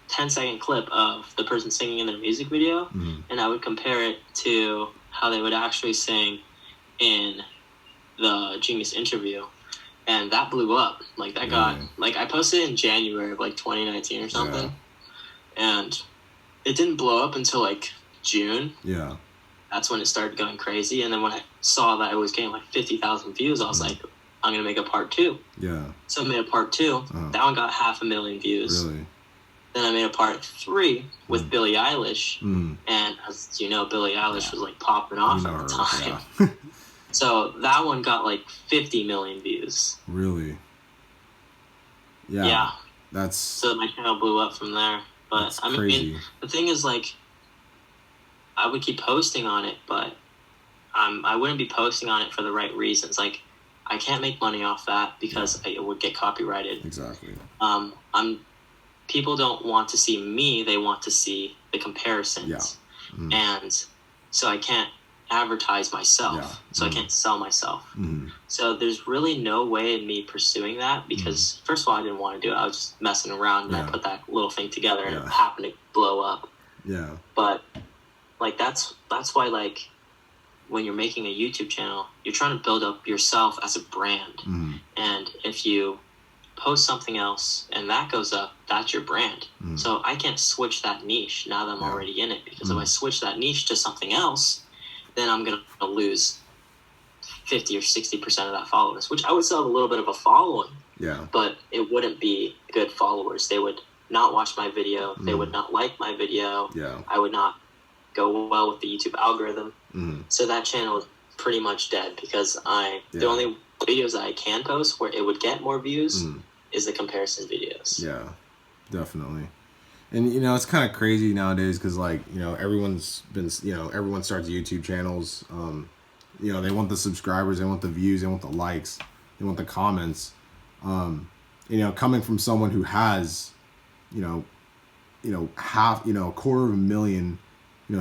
10-second clip of the person singing in their music video, and I would compare it to how they would actually sing in the Genius interview. And that blew up. Like that got like I posted in January of like 2019 or something. Yeah. And it didn't blow up until like June. Yeah. That's when it started going crazy. And then when I saw that it was getting like 50,000 views, I was like, I'm gonna make a part 2. Yeah. So I made a part 2. That one got 500,000 views. Really? Then I made a part 3 with Billie Eilish. And as you know, Billie Eilish was like popping off at the time. Yeah. So that one got like 50 million views. Really? Yeah. Yeah. That's so my channel blew up from there. But I mean, the thing is, like, I would keep posting on it, but I wouldn't be posting on it for the right reasons. Like, I can't make money off that because it would get copyrighted. Exactly. People don't want to see me; they want to see the comparisons. Yeah. And so I can't advertise myself, so I can't sell myself. So there's really no way in me pursuing that because first of all, I didn't want to do it. I was just messing around and I put that little thing together and it happened to blow up. Yeah. But like that's why, like, when you're making a YouTube channel, you're trying to build up yourself as a brand. And if you post something else and that goes up, that's your brand. So I can't switch that niche now that I'm already in it, because if I switch that niche to something else, then I'm going to lose 50 or 60% of that followers, which I would still have a little bit of a following. Yeah. But it wouldn't be good followers. They would not watch my video. They would not like my video. Yeah. I would not go well with the YouTube algorithm. So that channel is pretty much dead because the only videos that I can post where it would get more views is the comparison videos. Yeah, definitely. And, you know, it's kind of crazy nowadays because, like, you know, everyone starts YouTube channels. You know, they want the subscribers, they want the views, they want the likes, they want the comments. You know, coming from someone who has, a 250,000,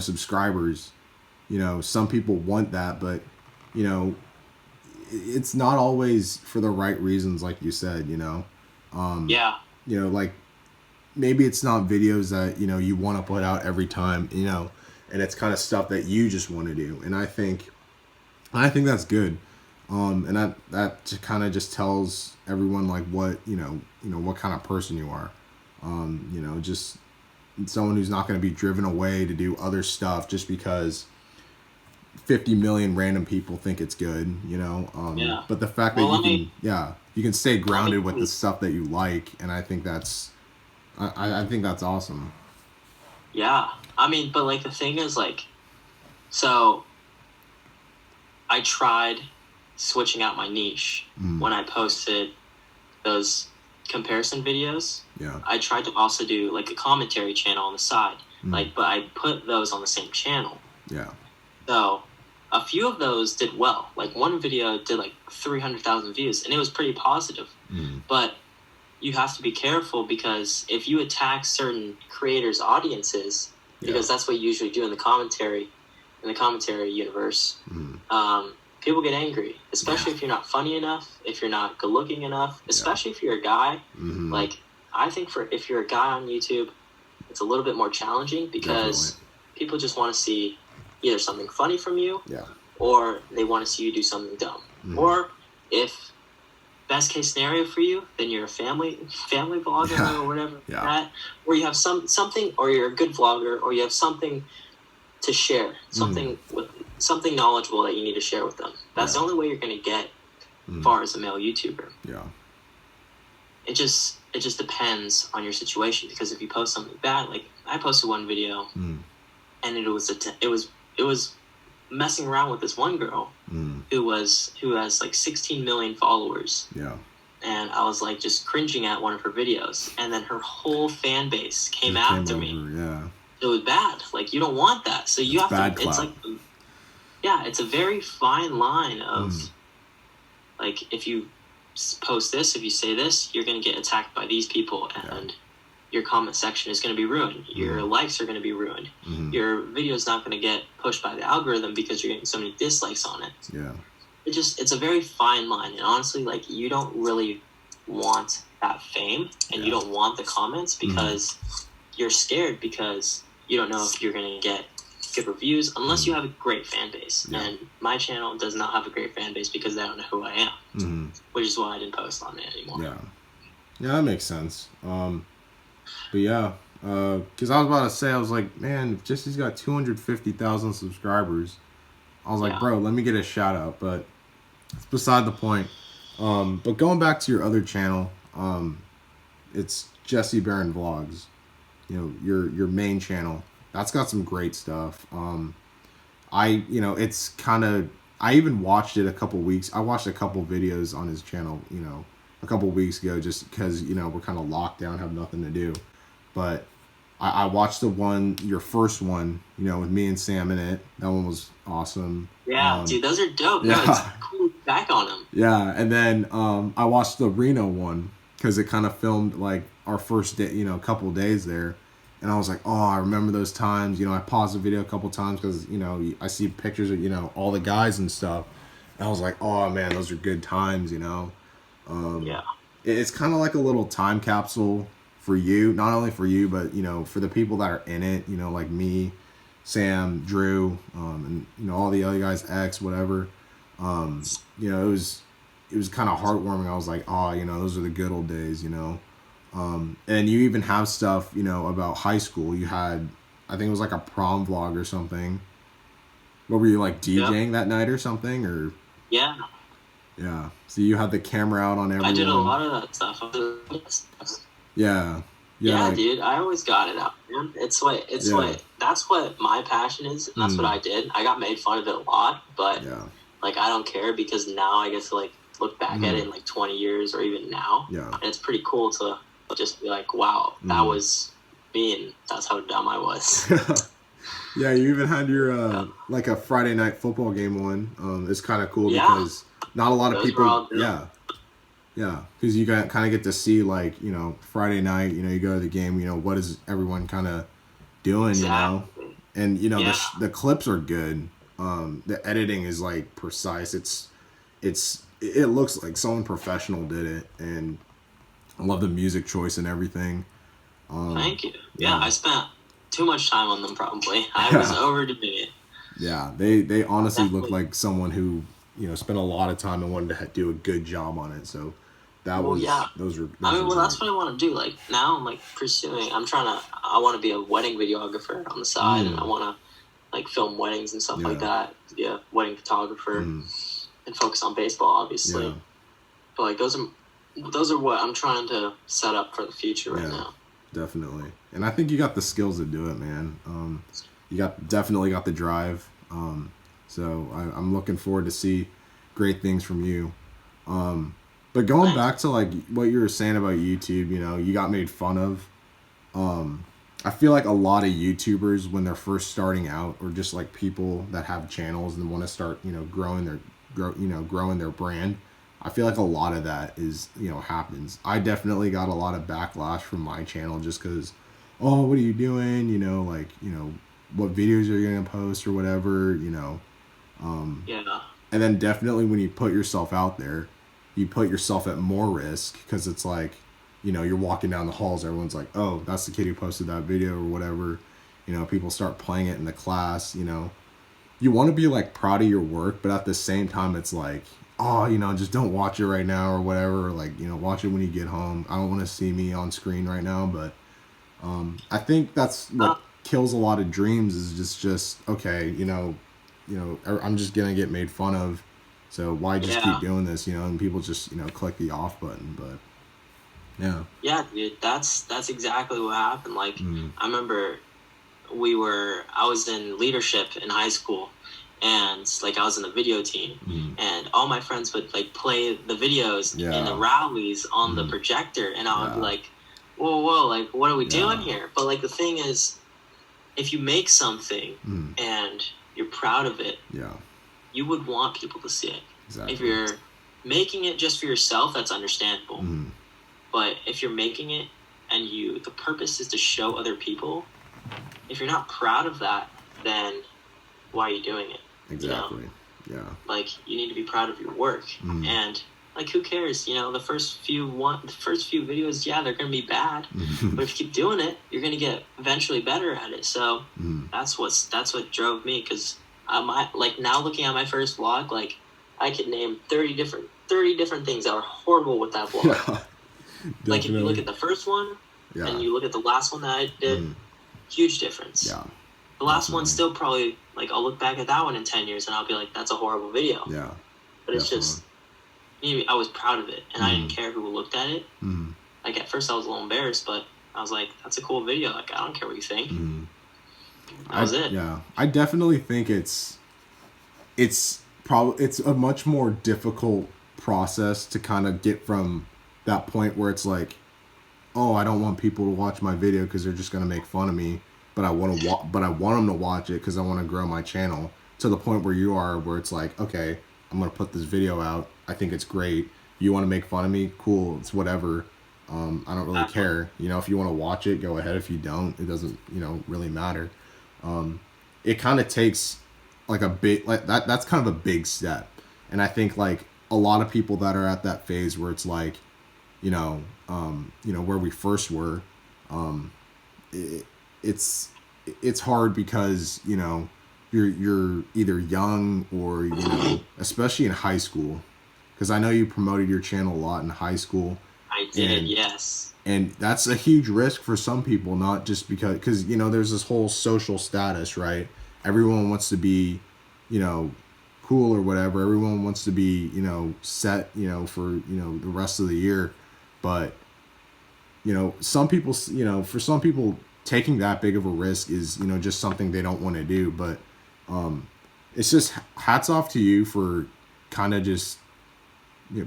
subscribers, you know, some people want that, but, you know, it's not always for the right reasons, like you said, you know. You know, like, maybe it's not videos that, you know, you want to put out every time, you know, and it's kind of stuff that you just want to do. And I think that's good. And that kind of just tells everyone like what, what kind of person you are. You know, just someone who's not going to be driven away to do other stuff just because 50 million random people think it's good, you know. But the fact that you can stay grounded with the stuff that you like, and I think that's I think that's awesome. Yeah. I mean, but like the thing is like, so I tried switching out my niche when I posted those comparison videos. Yeah. I tried to also do like a commentary channel on the side, but I put those on the same channel. Yeah. So a few of those did well. Like one video did like 300,000 views, and it was pretty positive. But you have to be careful because if you attack certain creators' audiences, because that's what you usually do in the commentary universe, people get angry, especially if you're not funny enough, if you're not good looking enough, especially if you're a guy. Like, I think if you're a guy on YouTube, it's a little bit more challenging because people just want to see either something funny from you, or they want to see you do something dumb. Or if best case scenario for you, then you're a family vlogger or whatever that, or you have something, or you're a good vlogger, or you have something to share, something knowledgeable that you need to share with them. That's the only way you're going to get far as a male YouTuber. Yeah. It just depends on your situation, because if you post something bad, like I posted one video and it was messing around with this one girl who has like 16 million followers. Yeah. And I was like just cringing at one of her videos, and then her whole fan base came after me. Yeah. It was bad. Like, you don't want that. So you have to. It's like, it's a very fine line of like, if you post this, if you say this, you're going to get attacked by these people, and your comment section is going to be ruined. Your likes are going to be ruined. Your video is not going to get pushed by the algorithm because you're getting so many dislikes on it. Yeah. It's a very fine line. And honestly, like, you don't really want that fame, and you don't want the comments because you're scared, because you don't know if you're going to get good reviews unless you have a great fan base. And my channel does not have a great fan base because they don't know who I am, which is why I didn't post on it anymore. Yeah, that makes sense. But yeah, because I was about to say, I was like, man, if Jesse's got 250,000 subscribers, I was like, bro, let me get a shout out. But it's beside the point. But going back to your other channel, it's Jessie Barron Vlogs. You know, your main channel. That's got some great stuff. It's kind of, I even watched it a couple weeks. I watched a couple videos on his channel, you know, a couple weeks ago, just because, you know, we're kind of locked down, have nothing to do. But I watched your first one, you know, with me and Sam in it. That one was awesome. Yeah, dude, those are dope. Yeah. No, it's cool back on them. Yeah, and then I watched the Reno one because it kind of filmed like our first day, you know, a couple days there. And I was like, oh, I remember those times. You know, I paused the video a couple times because, you know, I see pictures of, you know, all the guys and stuff. And I was like, oh, man, those are good times, you know. It's kind of like a little time capsule for you. Not only for you, but, you know, for the people that are in it, you know, like me, Sam, Drew, and, you know, all the other guys, X, whatever. You know, it was kind of heartwarming. I was like, oh, you know, those are the good old days, you know. And you even have stuff, you know, about high school. You had, I think it was like a prom vlog or something. What were you, like, DJing that night or something? Or yeah. So you had the camera out on everyone. I did a lot of that stuff. Yeah. Yeah, like, dude, I always got it out, man. That's what my passion is, and that's what I did. I got made fun of it a lot, but like I don't care because now I get to like look back at it in like 20 years or even now, and it's pretty cool to just be like, wow, that was me, and that's how dumb I was. Yeah, you even had your like a Friday night football game one. It's kind of cool because not a lot of people. Yeah, because you kind of get to see like Friday night. You go to the game. What is everyone kind of doing? Exactly. And the clips are good. The editing is like precise. It looks like someone professional did it, and I love the music choice and everything. Thank you. Yeah, I spent too much time on them probably. I was overdoing it. Yeah, they honestly look like someone who spent a lot of time and wanted to do a good job on it. So those were. That's what I want to do. Like now, I'm like pursuing. I want to be a wedding videographer on the side, and I want to like film weddings and stuff like that. Be a wedding photographer and focus on baseball, obviously. Yeah. But like those are what I'm trying to set up for the future right now. Definitely, and I think you got the skills to do it, man. You definitely got the drive. So I'm looking forward to see great things from you. But going back to like what you were saying about YouTube, you got made fun of. I feel like a lot of YouTubers when they're first starting out, or just like people that have channels and want to start, growing their brand. I feel like a lot of that is, happens. I definitely got a lot of backlash from my channel just because, oh, what are you doing? What videos are you going to post or whatever, And then definitely when you put yourself out there, you put yourself at more risk because it's like, you're walking down the halls. Everyone's like, oh, that's the kid who posted that video or whatever. People start playing it in the class, You want to be like proud of your work, but at the same time, it's like, oh, just don't watch it right now or whatever. Or like, watch it when you get home. I don't want to see me on screen right now, but I think that's what kills a lot of dreams is just okay, I'm just gonna get made fun of, so why just keep doing this, and people just click the off button, but yeah, dude, that's exactly what happened. Like I remember I was in leadership in high school. And like I was in the video team, and all my friends would like play the videos in the rallies on the projector, and I would be like, "Whoa, like what are we doing here?" But like the thing is, if you make something and you're proud of it, you would want people to see it. Exactly. If you're making it just for yourself, that's understandable. But if you're making it and the purpose is to show other people, if you're not proud of that, then why are you doing it? Exactly. Yeah. Like you need to be proud of your work, and like who cares? The first few videos, they're gonna be bad, but if you keep doing it, you're gonna get eventually better at it. So that's what drove me. Because like now looking at my first vlog, like I could name 30 different things that were horrible with that vlog. Like if you look at the first one and you look at the last one that I did, huge difference. Yeah. The last one's still probably, like, I'll look back at that one in 10 years and I'll be like, that's a horrible video. Yeah. But it's just, I was proud of it and I didn't care who looked at it. Like, at first I was a little embarrassed, but I was like, that's a cool video. Like, I don't care what you think. That was it. Yeah. I definitely think it's a much more difficult process to kind of get from that point where it's like, oh, I don't want people to watch my video because they're just going to make fun of me. But I want them to watch it because I want to grow my channel, to the point where you are, where it's like, okay, I'm going to put this video out. I think it's great. You want to make fun of me? Cool. It's whatever. I don't really care. If you want to watch it, go ahead. If you don't, it doesn't, really matter. It kind of takes like a big, like that's kind of a big step. And I think like a lot of people that are at that phase where it's like, where we first were, it's hard because you're either young or especially in high school, because I know you promoted your channel a lot in high school. I did, yes. And that's a huge risk for some people, not just because there's this whole social status, right? Everyone wants to be cool or whatever. Everyone wants to be set for the rest of the year, but some people, for some people, taking that big of a risk is, just something they don't want to do. But it's just hats off to you for kind of just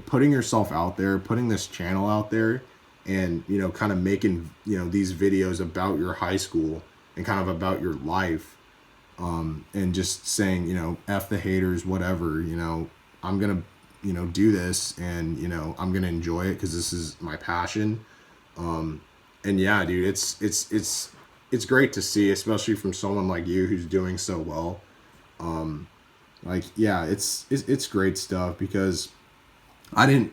putting yourself out there, putting this channel out there, and kind of making these videos about your high school and kind of about your life, and just saying F the haters, whatever, I'm gonna do this, and I'm gonna enjoy it because this is my passion. And yeah, dude, it's great to see, especially from someone like you who's doing so well. Like, yeah, it's great stuff, because on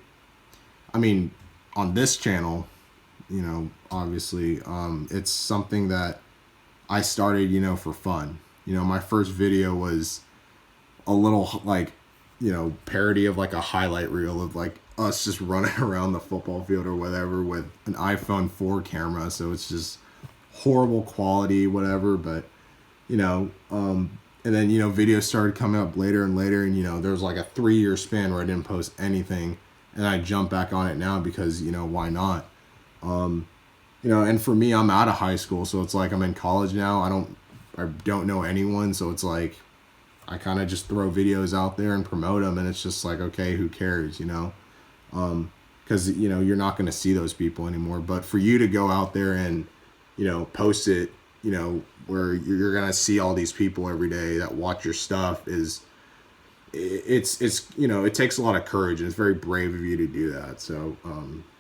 this channel, obviously, it's something that I started, for fun. My first video was a little, like, parody of like a highlight reel of like us just running around the football field or whatever with an iPhone 4 camera. So it's just horrible quality, whatever. But, and then, videos started coming up later and later, and, there was like a 3-year span where I didn't post anything, and I jump back on it now because, why not? And for me, I'm out of high school, so it's like I'm in college now. I don't know anyone, so it's like I kind of just throw videos out there and promote them, and it's just like, okay, who cares, because you're not going to see those people anymore. But for you to go out there and post it, where you're going to see all these people every day that watch your stuff, it's it takes a lot of courage, and it's very brave of you to do that. So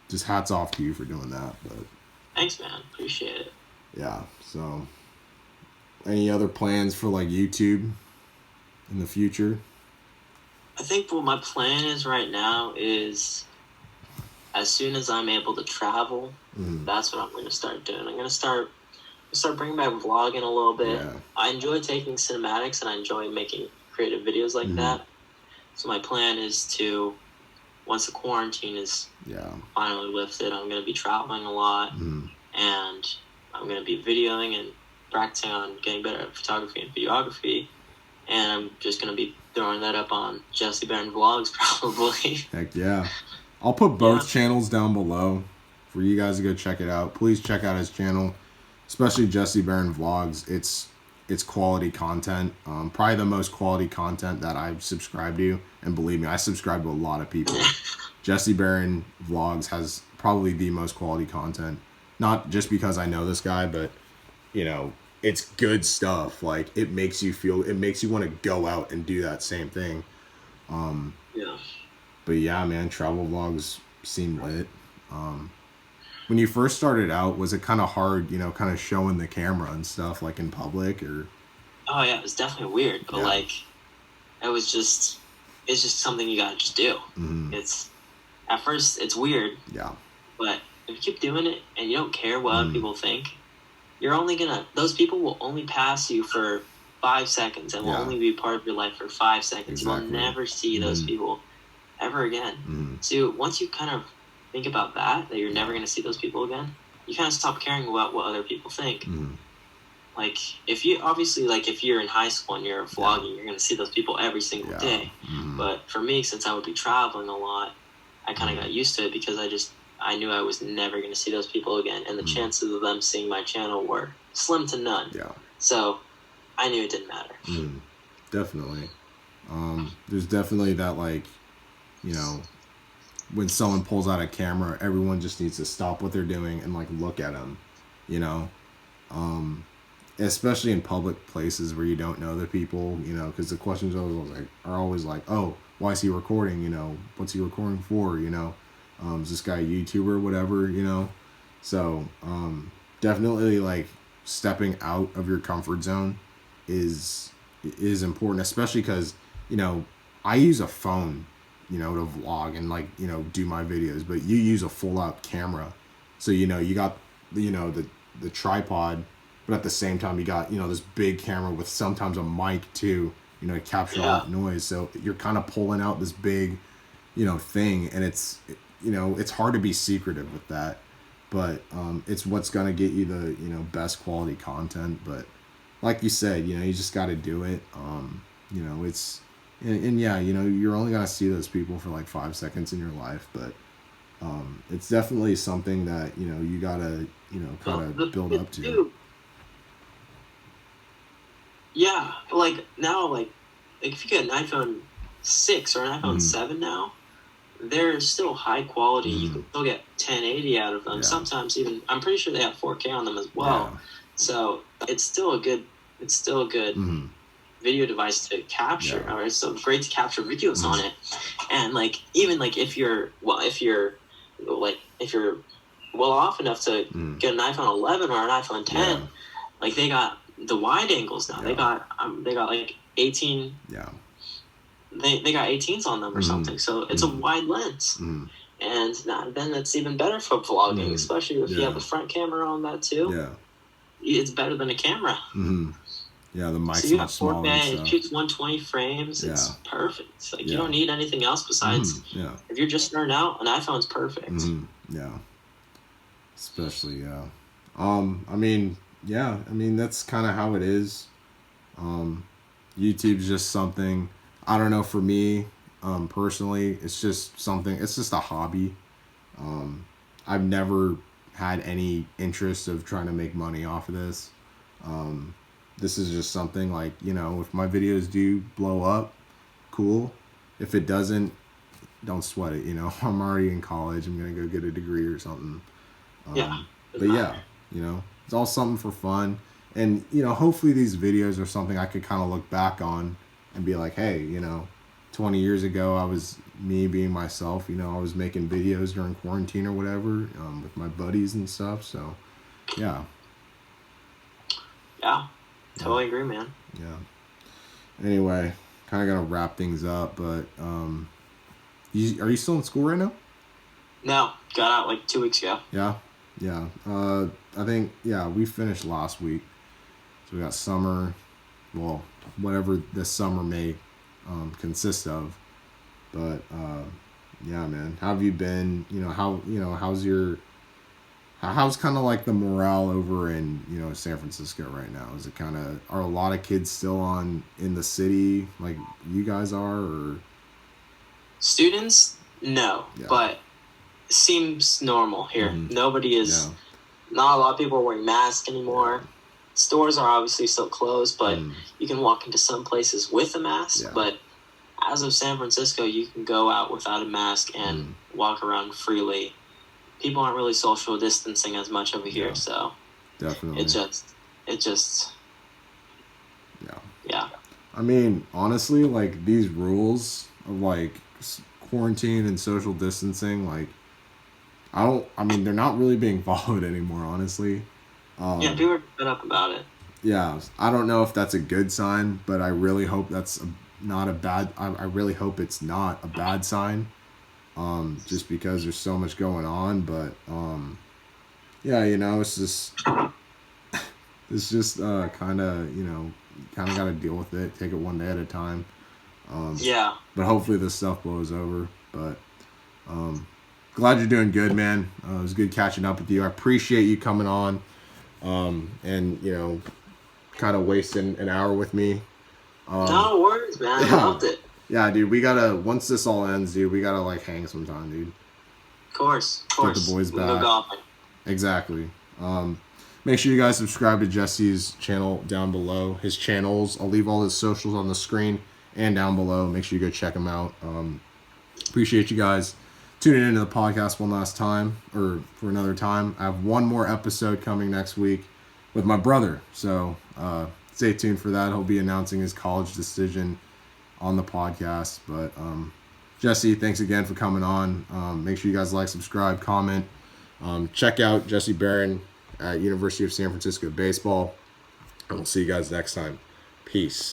just hats off to you for doing that. But thanks, man, appreciate it. Yeah. So any other plans for like YouTube in the future? I think what my plan is right now is, as soon as I'm able to travel, that's what I'm going to start doing. I'm going to start bringing back vlogging a little bit. Yeah. I enjoy taking cinematics, and I enjoy making creative videos like that. So my plan is to, once the quarantine is finally lifted, I'm going to be traveling a lot, and I'm going to be videoing and practicing on getting better at photography and videography. And I'm just going to be throwing that up on Jessie Barron Vlogs, probably. Heck yeah. I'll put both channels down below for you guys to go check it out. Please check out his channel, especially Jessie Barron Vlogs. It's quality content. Probably the most quality content that I've subscribed to. And believe me, I subscribe to a lot of people. Jessie Barron Vlogs has probably the most quality content. Not just because I know this guy, but, it's good stuff. Like, it makes you want to go out and do that same thing. But yeah, man, travel vlogs seem lit. When you first started out, was it kind of hard, kind of showing the camera and stuff, like in public, or? Oh yeah, it was definitely weird, but like, it's just something you gotta just do. It's, at first, it's weird. Yeah. But if you keep doing it and you don't care what other people think, those people will only pass you for 5 seconds and will only be part of your life for 5 seconds. Exactly. You will never see those people ever again. So once you kind of think about that you're never going to see those people again, you kind of stop caring about what other people think. Like, if you're in high school and you're vlogging, you're going to see those people every single day. But for me, since I would be traveling a lot, I kind of got used to it, because I knew I was never going to see those people again, and the chances of them seeing my channel were slim to none. Yeah. So I knew it didn't matter. Definitely. There's definitely that, like, when someone pulls out a camera, everyone just needs to stop what they're doing and like look at them, especially in public places where you don't know the people, because the questions are always like, oh, why is he recording? What's he recording for? Is this guy a YouTuber, whatever, So definitely, like, stepping out of your comfort zone is important, especially because, I use a phone, to vlog and, like, do my videos, but you use a full out camera. So, you got, the tripod, but at the same time you got, this big camera with sometimes a mic too, to capture all that noise. So you're kind of pulling out this big, thing, and it's hard to be secretive with that, but it's what's going to get you the, best quality content. But like you said, you just got to do it. It's, and yeah, you're only going to see those people for like 5 seconds in your life, but it's definitely something that, you know, you gotta, you know, kind of build up to. Dude, yeah, like now, like if you get an iPhone 6 or an iPhone 7 now, they're still high quality. You can still get 1080 out of them. Yeah. Sometimes even, I'm pretty sure they have 4K on them as well. Yeah. So it's still a good video device to capture. Yeah. Or it's so great to capture videos on it. And like even like if you're well off enough to get an iPhone 11 or an iPhone 10, like they got the wide angles now. They got like 18. Yeah. They got 18s on them or something, so it's a wide lens, and then it's even better for vlogging, especially if you have a front camera on that too. Yeah, it's better than a camera. Yeah, the mic's so you much have smaller. 4K, it shoots 120 frames. It's perfect. It's like you don't need anything else besides. If you're just starting out, an iPhone's perfect. Yeah, especially I mean, that's kind of how it is. YouTube's just something. I don't know, for me, personally, it's just something, it's just a hobby. I've never had any interest of trying to make money off of this. This is just something like, you know, if my videos do blow up, cool. If it doesn't, don't sweat it, you know. I'm already in college. I'm going to go get a degree or something. But yeah, you know, it's all something for fun. And, you know, hopefully these videos are something I could kind of look back on and be like, hey, you know, 20 years ago, I was me being myself. You know, I was making videos during quarantine or whatever with my buddies and stuff. So, yeah. Yeah, totally agree, man. Yeah. Anyway, kind of got to wrap things up, but are you still in school right now? No, got out like 2 weeks ago. Yeah? Yeah. I think, we finished last week. So we got summer, well, whatever this summer may consist of. But yeah, man, how have you been? You know, how's kind of like the morale over in, you know, San Francisco right now? Is it kind of, are a lot of kids still in the city like you guys are, or students? No, but it seems normal here. Nobody is. Not a lot of people are wearing masks anymore. Stores are obviously still closed, but you can walk into some places with a mask. But as of San Francisco, you can go out without a mask and walk around freely. People aren't really social distancing as much over here, so definitely it just I mean, honestly, like these rules of like quarantine and social distancing, like I mean, they're not really being followed anymore, honestly. People are fed up about it. Yeah, I don't know if that's a good sign, but I really hope that's not a bad. I really hope it's not a bad sign. Just because there's so much going on, but yeah, you know, it's just kind of, you know, kind of got to deal with it, take it one day at a time. But hopefully this stuff blows over. But glad you're doing good, man. It was good catching up with you. I appreciate you coming on. And you know, kind of wasting an hour with me. No worries, man. I loved it. Yeah, dude, we gotta, once this all ends, dude, we gotta like hang sometime, dude. Of course. Get the boys back. Exactly. Make sure you guys subscribe to Jesse's channel down below. His channels, I'll leave all his socials on the screen and down below. Make sure you go check him out. Appreciate you guys tuning into the podcast one last time, or for another time. I have one more episode coming next week with my brother, so stay tuned for that. He'll be announcing his college decision on the podcast. But Jesse, thanks again for coming on. Make sure you guys like, subscribe, comment. Check out Jesse Barron at University of San Francisco Baseball, and we'll see you guys next time. Peace.